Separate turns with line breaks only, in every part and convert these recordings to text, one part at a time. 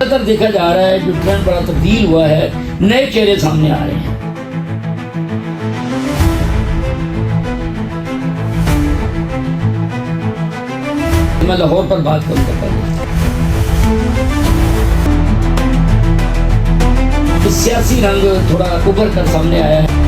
زیادہ دیکھا جا رہا ہے جو ٹرینڈ بڑا تبدیل ہوا ہے، نئے چہرے سامنے آ رہے ہیں۔ میں لاہور پر بات کروں گا پہلے۔ سیاسی رنگ تھوڑا ابھر کر سامنے آیا ہے۔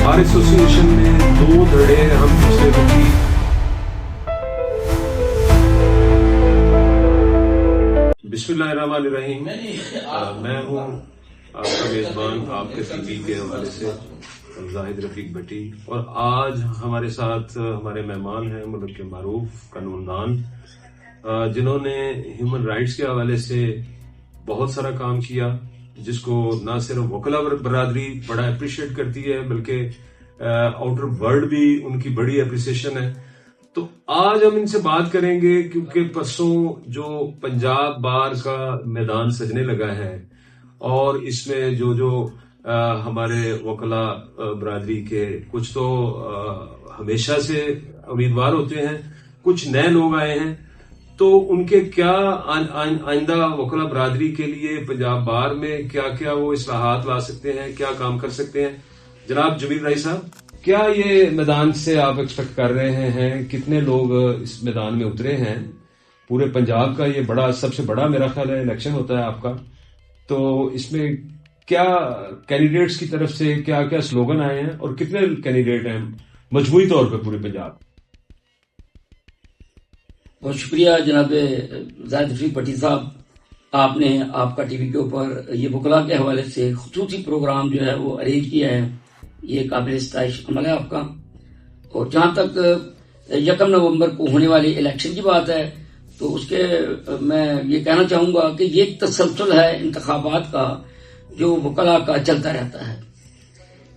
بار ایسوسی ایشن میں دو دھڑے ہم پچھلے وقتی بسم اللہ الرحمن الرحیم۔ میں ہوں آپ کا میزبان آپ کے ٹی وی کے حوالے سے زاہد رفیق بھٹی، اور آج ہمارے ساتھ ہمارے مہمان ہیں ملک کے معروف قانون دان، جنہوں نے ہیومن رائٹس کے حوالے سے بہت سارا کام کیا، جس کو نہ صرف وکلا برادری بڑا اپریشیٹ کرتی ہے بلکہ آؤٹر ورلڈ بھی ان کی بڑی اپریسیشن ہے۔ تو آج ہم ان سے بات کریں گے کیونکہ پرسوں جو پنجاب بار کا میدان سجنے لگا ہے، اور اس میں جو ہمارے وکلا برادری کے کچھ تو ہمیشہ سے امیدوار ہوتے ہیں، کچھ نئے لوگ آئے ہیں، تو ان کے کیا آئندہ وکلا برادری کے لیے پنجاب بار میں کیا کیا وہ اصلاحات لا سکتے ہیں، کیا کام کر سکتے ہیں۔ جناب جمیل رائی صاحب، کیا یہ میدان سے آپ ایکسپیکٹ کر رہے ہیں؟ کتنے لوگ اس میدان میں اترے ہیں؟ پورے پنجاب کا یہ بڑا سب سے بڑا میرا خیال ہے الیکشن ہوتا ہے آپ کا، تو اس میں کیا کینڈیڈیٹس کی طرف سے کیا کیا سلوگن آئے ہیں اور کتنے کینڈیڈیٹ ہیں مجموعی طور پہ پورے پنجاب؟
بہت شکریہ جناب زاہد رفیق بھٹی صاحب، آپ نے آپ کا ٹی وی کے اوپر یہ وکلا کے حوالے سے خصوصی پروگرام جو ہے وہ ارینج کیا ہے، یہ قابل ستائش عمل ہے آپ کا۔ اور جہاں تک 1 نومبر کو ہونے والے الیکشن کی بات ہے، تو اس کے میں یہ کہنا چاہوں گا کہ یہ ایک تسلسل ہے انتخابات کا جو وکلا کا چلتا رہتا ہے۔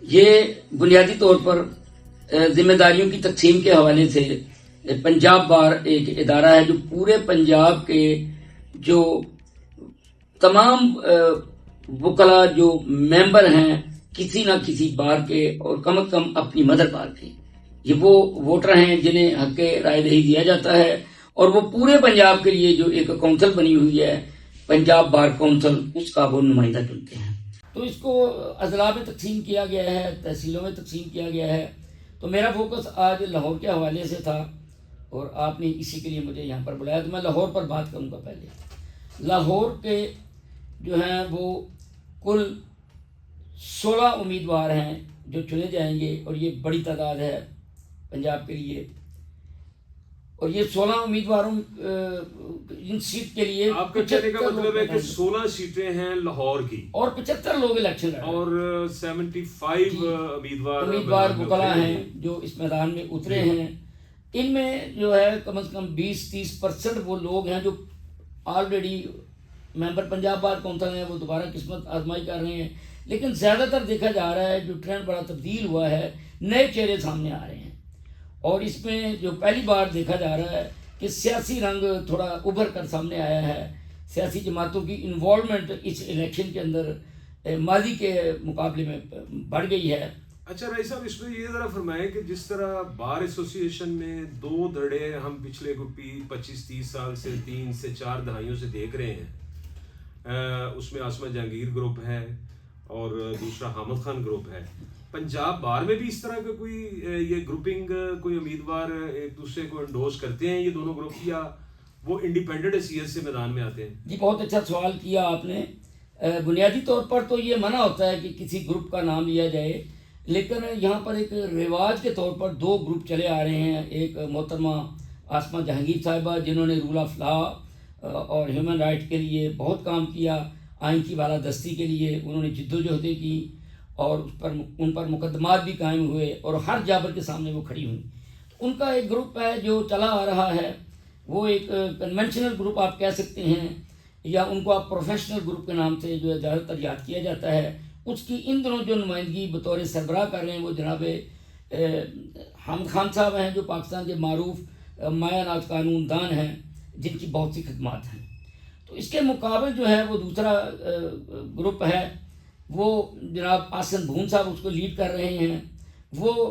یہ بنیادی طور پر ذمہ داریوں کی تقسیم کے حوالے سے پنجاب بار ایک ادارہ ہے جو پورے پنجاب کے جو تمام وکلا جو ممبر ہیں کسی نہ کسی بار کے، اور کم از کم اپنی مدر بار کے، یہ وہ ووٹر ہیں جنہیں حق رائے دہی دیا جاتا ہے، اور وہ پورے پنجاب کے لیے جو ایک کونسل بنی ہوئی ہے پنجاب بار کونسل، اس کا وہ نمائندہ چنتے ہیں۔ تو اس کو اضلاع میں تقسیم کیا گیا ہے، تحصیلوں میں تقسیم کیا گیا ہے۔ تو میرا فوکس آج لاہور کے حوالے سے تھا، اور آپ نے اسی کے لیے مجھے یہاں پر بلایا، تو میں لاہور پر بات کروں گا پہلے۔ لاہور کے جو ہیں وہ کل 16 امیدوار ہیں جو چنے جائیں گے، اور یہ بڑی تعداد ہے پنجاب کے لیے۔ اور یہ 16 امیدواروں ان سیٹ کے لیے
آپ کا کہنے کا مطلب ہے کہ 16 سیٹیں ہیں لاہور کی،
اور 75 لوگ الیکشن لڑ رہے ہیں،
اور 75
امیدوار وکلا ہیں جو اس میدان میں اترے ہیں۔ ان میں جو ہے کم از کم 20-30% وہ لوگ ہیں جو آلریڈی ممبر پنجاب بار کونسل ہیں، وہ دوبارہ قسمت آزمائی کر رہے ہیں۔ لیکن زیادہ تر دیکھا جا رہا ہے جو ٹرینڈ بڑا تبدیل ہوا ہے، نئے چہرے سامنے آ رہے ہیں، اور اس میں جو پہلی بار دیکھا جا رہا ہے کہ سیاسی رنگ تھوڑا ابھر کر سامنے آیا ہے۔ سیاسی جماعتوں کی انوالومنٹ اس الیکشن کے اندر ماضی کے مقابلے میں بڑھ گئی ہے۔
اچھا رائی صاحب، اس میں یہ ذرا فرمائیں کہ جس طرح بار ایسوسی ایشن میں دو دھڑے ہم پچھلے 25-30 سال سے 3 سے 4 دہائیوں سے دیکھ رہے ہیں، اس میں عاصمہ جہانگیر گروپ ہے اور دوسرا حامد خان گروپ ہے، پنجاب بار میں بھی اس طرح کا کوئی یہ گروپنگ، کوئی امیدوار ایک دوسرے کو انڈوز کرتے ہیں یہ دونوں گروپ، یا وہ انڈیپینڈنٹ حیثیت سے میدان میں آتے ہیں؟
جی بہت اچھا سوال کیا آپ نے۔ بنیادی طور پر تو یہ منع ہوتا ہے کہ کسی گروپ کا نام لیا جائے، لیکن یہاں پر ایک رواج کے طور پر 2 گروپ چلے آ رہے ہیں۔ ایک محترمہ عاصمہ جہانگیر صاحبہ جنہوں نے رول آف لا اور ہیومن رائٹ کے لیے بہت کام کیا، آئین کی بالادستی کے لیے انہوں نے جدوجہدیں کی، اور ان پر مقدمات بھی قائم ہوئے، اور ہر جابر کے سامنے وہ کھڑی ہوئیں۔ ان کا ایک گروپ ہے جو چلا آ رہا ہے، وہ ایک کنونشنل گروپ آپ کہہ سکتے ہیں، یا ان کو آپ پروفیشنل گروپ کے نام سے جو ہے زیادہ تر یاد کیا جاتا ہے۔ اس کی ان دنوں جو نمائندگی بطور سربراہ کر رہے ہیں وہ جناب حامد خان صاحب ہیں، جو پاکستان کے معروف مایہ ناز قانون دان ہیں، جن کی بہت سی خدمات ہیں۔ تو اس کے مقابل جو ہے وہ دوسرا گروپ ہے، وہ جناب آسن بھون صاحب اس کو لیڈ کر رہے ہیں۔ وہ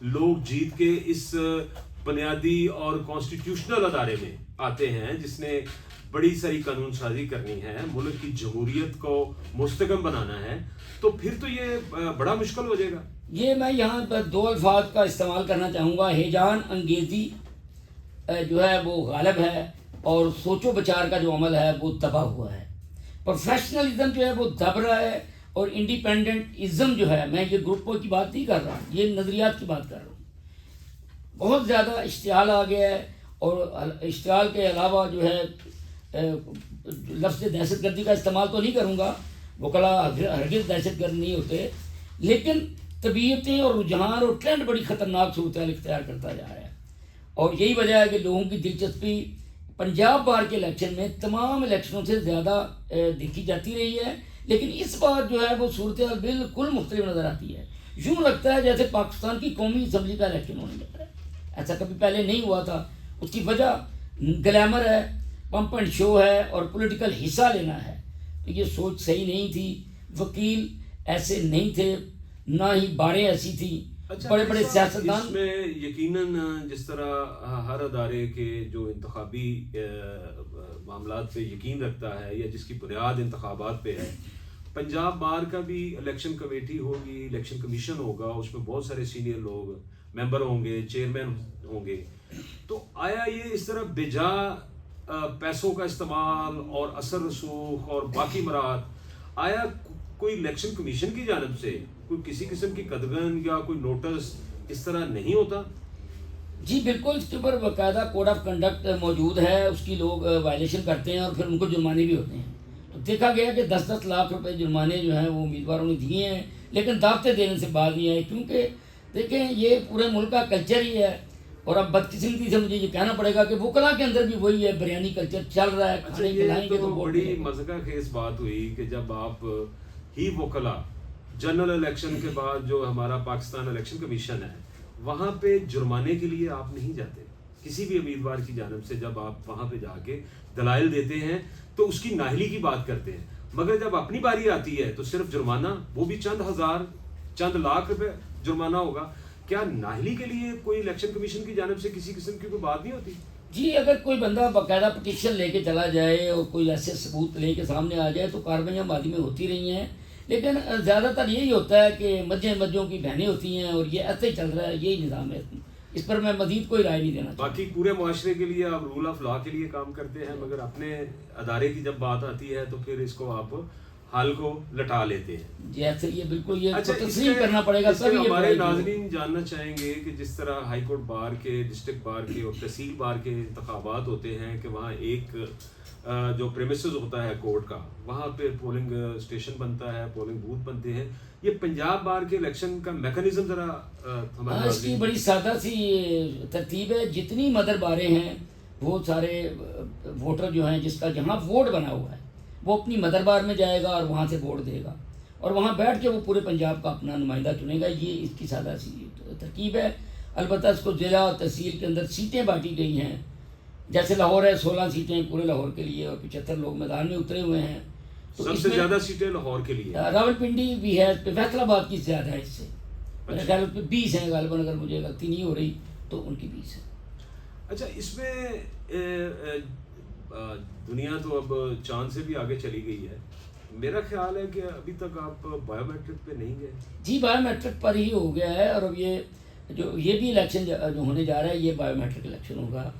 لوگ جیت کے اس بنیادی اور کانسٹیٹیوشنل ادارے میں آتے ہیں جس نے بڑی ساری قانون سازی کرنی ہے, ملک کی جمہوریت کو مستحکم بنانا ہے, تو پھر تو یہ بڑا مشکل ہو جائے گا.
یہ میں یہاں پر 2 الفاظ کا استعمال کرنا چاہوں گا. ہیجان انگیزی جو ہے وہ غالب ہے, اور سوچ و بچار کا جو عمل ہے وہ دبا ہوا ہے. پروفیشنلزم جو ہے وہ دب رہا ہے, اور انڈیپینڈنٹزم جو ہے, میں یہ گروپوں کی بات نہیں کر رہا, یہ نظریات کی بات کر رہا ہوں. بہت زیادہ اشتعال آ گیا ہے, اور اشتعال کے علاوہ جو ہے لفظ دہشت گردی کا استعمال تو نہیں کروں گا, وکلا ہرگز دہشت گرد نہیں ہوتے, لیکن طبیعتیں اور رجحان اور ٹرینڈ بڑی خطرناک صورتحال اختیار کرتا جا رہا ہے. اور یہی وجہ ہے کہ لوگوں کی دلچسپی پنجاب بار کے الیکشن میں تمام الیکشنوں سے زیادہ دیکھی جاتی رہی ہے, لیکن اس بار جو ہے وہ صورتحال بالکل مختلف نظر آتی ہے. یوں لگتا ہے جیسے پاکستان کی قومی اسمبلی کا الیکشن ہونے جا رہا ہے. ایسا کبھی پہلے نہیں ہوا تھا. اس کی وجہ گلیمر ہے, پمپ اینڈ شو ہے, اور پولیٹیکل حصہ لینا ہے. تو یہ سوچ صحیح نہیں تھی. وکیل ایسے نہیں تھے, نہ ہی باریں ایسی تھیں. بڑے بڑے سیاستدان
اس میں یقیناً جس طرح ہر ادارے کے جو انتخابی معاملات پہ یقین رکھتا ہے, یا جس کی بنیاد انتخابات پہ ہے, پنجاب بار کا بھی الیکشن کمیٹی ہوگی, الیکشن کمیشن ہوگا, اس میں بہت سارے سینئر لوگ ممبر ہوں گے, چیئرمین ہوں گے. تو آیا یہ اس طرح بجا پیسوں کا استعمال اور اثر رسوخ اور باقی مراد, آیا کوئی الیکشن کمیشن کی جانب سے کوئی کسی قسم کی قدغن یا کوئی نوٹس اس طرح نہیں ہوتا؟
جی بالکل, اس کے اوپر باقاعدہ کوڈ آف کنڈکٹ موجود ہے, اس کی لوگ وائلیشن کرتے ہیں اور پھر ان کو جرمانے بھی ہوتے ہیں. تو دیکھا گیا کہ 10-10 لاکھ روپے جرمانے جو ہیں وہ امیدواروں نے دیے ہیں, لیکن دعوتیں دینے سے باز نہیں آئے, کیونکہ دیکھیں یہ پورے ملک کا کلچر ہی ہے. اور اب بدقسمتی سے مجھے یہ کہنا پڑے گا کہ وکلا کے اندر بھی وہی ہے, بریانی کلچر چل رہا ہے.
اچھا, یہ تو بڑی مزہ خیز بات ہوئی کہ جب آپ ہی وکلا جنرل الیکشن کے بعد جو ہمارا پاکستان الیکشن کمیشن ہے, وہاں پہ جرمانے کے لیے آپ نہیں جاتے کسی بھی امیدوار کی جانب سے. جب آپ وہاں پہ جا کے دلائل دیتے ہیں تو اس کی نااہلی کی بات کرتے ہیں, مگر جب اپنی باری آتی ہے تو صرف جرمانہ, وہ بھی چند ہزار چند لاکھ روپے جرمانہ ہوگا. کیا نااہلی کے لیے کوئی الیکشن کمیشن کی جانب سے کسی قسم کی کوئی بات نہیں ہوتی؟
جی اگر کوئی بندہ باقاعدہ پٹیشن لے کے چلا جائے اور کوئی ایسے ثبوت لے کے سامنے آ جائے تو کارروائیاں ماضی میں ہوتی رہی ہیں, لیکن زیادہ تر یہی ہوتا ہے کہ مجھوں کی بہنیں ہوتی ہیں, اور یہ ایسے ہی چل رہا ہے, یہی نظام ہے. اس پر میں مزید کوئی رائے نہیں دینا.
باقی پورے معاشرے کے لیے آپ رول آف لا کے لیے کام کرتے ہیں, مگر اپنے ادارے کی جب بات آتی ہے تو پھر اس کو آپ حال کو لٹا لیتے ہیں.
جی ایسے یہ بالکل یہ تسلیم کرنا پڑے گا. سب
ہمارے ناظرین جاننا چاہیں گے کہ جس طرح ہائی کورٹ بار کے, ڈسٹرکٹ بار کے اور تحصیل بار کے انتخابات ہوتے ہیں کہ وہاں ایک جو پریمیسز ہوتا ہے کورٹ کا, وہاں پہ پولنگ اسٹیشن بنتا ہے, پولنگ بوتھ بنتے ہیں. یہ پنجاب بار کے الیکشن کا میکانزم ذرا ہمارے
اس کی بڑی سادہ سی ترتیب ہے. جتنی مدر باریں ہیں وہ سارے ووٹر جو ہیں, جس کا جہاں ووٹ بنا ہوا ہے وہ اپنی مدر بار میں جائے گا اور وہاں سے ووٹ دے گا, اور وہاں بیٹھ کے وہ پورے پنجاب کا اپنا نمائندہ چنے گا. یہ اس کی سادہ سی ترکیب ہے. البتہ اس کو ضلع اور تحصیل کے اندر سیٹیں بانٹی گئی ہیں. جیسے لاہور ہے 16 سیٹیں پورے لاہور کے لیے, اور 75 لوگ میدان میں اترے ہوئے ہیں.
سب سے زیادہ سیٹیں لاہور کے لیے,
راولپنڈی بھی ہے, فیصل آباد کی زیادہ ہے اس سے. میرے خیال میں 20 ہیں غالباً, اگر مجھے غلطی نہیں ہو رہی تو ان کی 20 ہے.
اچھا, اس میں دنیا تو اب چاند سے بھی آگے چلی گئی ہے. میرا خیال ہے کہ ابھی تک آپ بایو میٹرک پہ نہیں گئے.
جی بایو میٹرک پر ہی ہو گیا ہے, اور اب یہ بھی الیکشن جو ہونے جا رہا ہے یہ بایو میٹرک الیکشن ہوگا.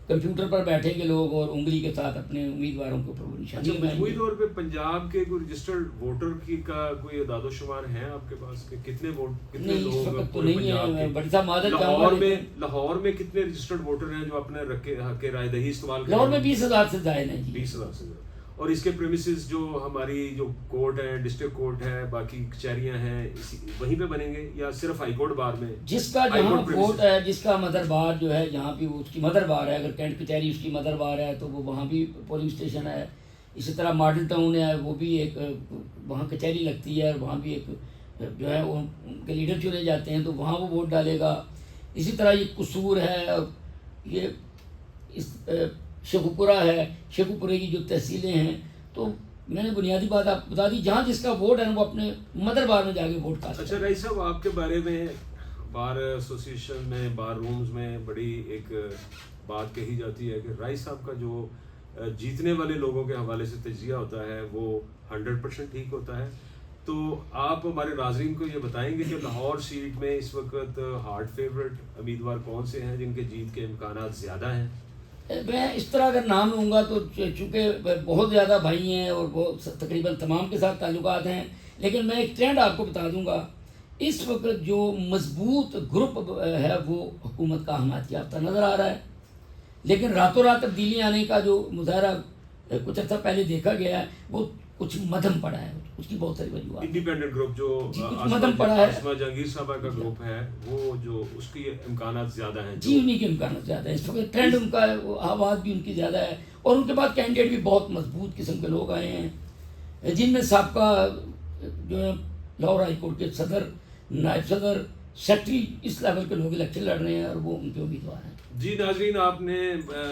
کمپیوٹر پر بیٹھیں گے لوگ اور انگلی کے ساتھ اپنے امیدواروں کے اوپر نشانی.
مجموعی طور پہ پنجاب کے کوئی رجسٹرڈ ووٹر کی کا کوئی اعداد و شمار ہے آپ کے پاس کہ کتنے ووٹ کتنے لوگ
پورے پنجاب کے؟ بڑی صاحب معذرت
لاہور میں کتنے رجسٹرڈ ووٹر ہیں جو اپنے حق رائے دہی استعمال کریں؟
لاہور میں 20,000 سے زائد ہیں.
20,000 سے زیادہ. اور اس کے پریمیسز جو ہماری جو کورٹ ہے, ڈسٹرکٹ کورٹ ہے, باقی کچہریاں ہیں, وہیں پہ بنیں گے یا صرف ہائی کورٹ بار میں؟
جس کا جہاں ووٹ ہے, جس کا مدر بار جو ہے جہاں بھی اس کی مدر بار ہے, اگر کینٹ کچہری اس کی مدر بار ہے تو وہ وہاں بھی پولنگ اسٹیشن ہے. اسی طرح ماڈل ٹاؤن ہے, وہ بھی ایک وہاں کچہری لگتی ہے, اور وہاں بھی ایک جو ہے ان کے لیڈر چنے جاتے ہیں تو وہاں وہ ووٹ ڈالے گا. اسی طرح یہ قصور ہے, اور یہ شیخوپورہ ہے, شیخوپورے کی جو تحصیلیں ہیں. تو میں نے بنیادی بات آپ بتا دی, جہاں جس کا ووٹ ہے وہ اپنے مدر بار میں جا کے ووٹ کاسٹ.
اچھا رئیس صاحب, آپ کے بارے میں بار ایسوسیشن میں، بار رومز میں بڑی ایک بات کہی جاتی ہے کہ رائی صاحب کا جو جیتنے والے لوگوں کے حوالے سے تجزیہ ہوتا ہے وہ 100% ٹھیک ہوتا ہے. تو آپ ہمارے ناظرین کو یہ بتائیں گے کہ لاہور سیٹ میں اس وقت ہارڈ فیورٹ امیدوار کون سے ہیں جن کے جیت کے امکانات زیادہ ہیں؟
میں اس طرح اگر نام لوں گا تو چونکہ بہت زیادہ بھائی ہیں اور بہت تقریباً تمام کے ساتھ تعلقات ہیں، لیکن میں ایک ٹرینڈ آپ کو بتا دوں گا. اس وقت جو مضبوط گروپ ہے وہ حکومت کا حمایت یافتہ نظر آ رہا ہے، لیکن راتوں رات تبدیلی آنے کا جو مظاہرہ کچھ عرصہ پہلے دیکھا گیا ہے وہ کچھ مدھم پڑا ہے. اس کی بہت ساری وجوہات.
انڈیپینڈنٹ گروپ جو
مدھم پڑا ہے،
آسما جہانگیر صاحبہ کا گروپ ہے، وہ جو اس کی امکانات زیادہ ہیں.
جی انہیں کے امکانات زیادہ ہیں اس وقت. ٹرینڈ ان کا ہے، وہ آواز بھی ان کی زیادہ ہے، اور ان کے بعد کینڈیڈیٹ بھی بہت مضبوط قسم کے لوگ آئے ہیں، جن میں سابقہ جو ہے لاہور ہائی کورٹ کے صدر، نائب صدر، سیکٹری، اس لیول کے لوگ الیکشن لڑ رہے ہیں اور وہ ان کے امیدوار ہیں.
جی ناظرین، آپ نے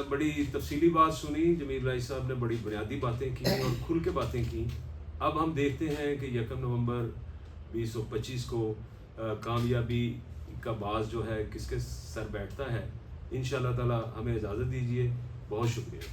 بڑی تفصیلی بات سنی. جمیل رائی صاحب نے بڑی بنیادی باتیں کی اور کھل کے باتیں کی. اب ہم دیکھتے ہیں کہ 1 نومبر 2025 کو کامیابی کا باز جو ہے کس کے سر بیٹھتا ہے. انشاءاللہ تعالی ہمیں اجازت دیجیے. بہت شکریہ.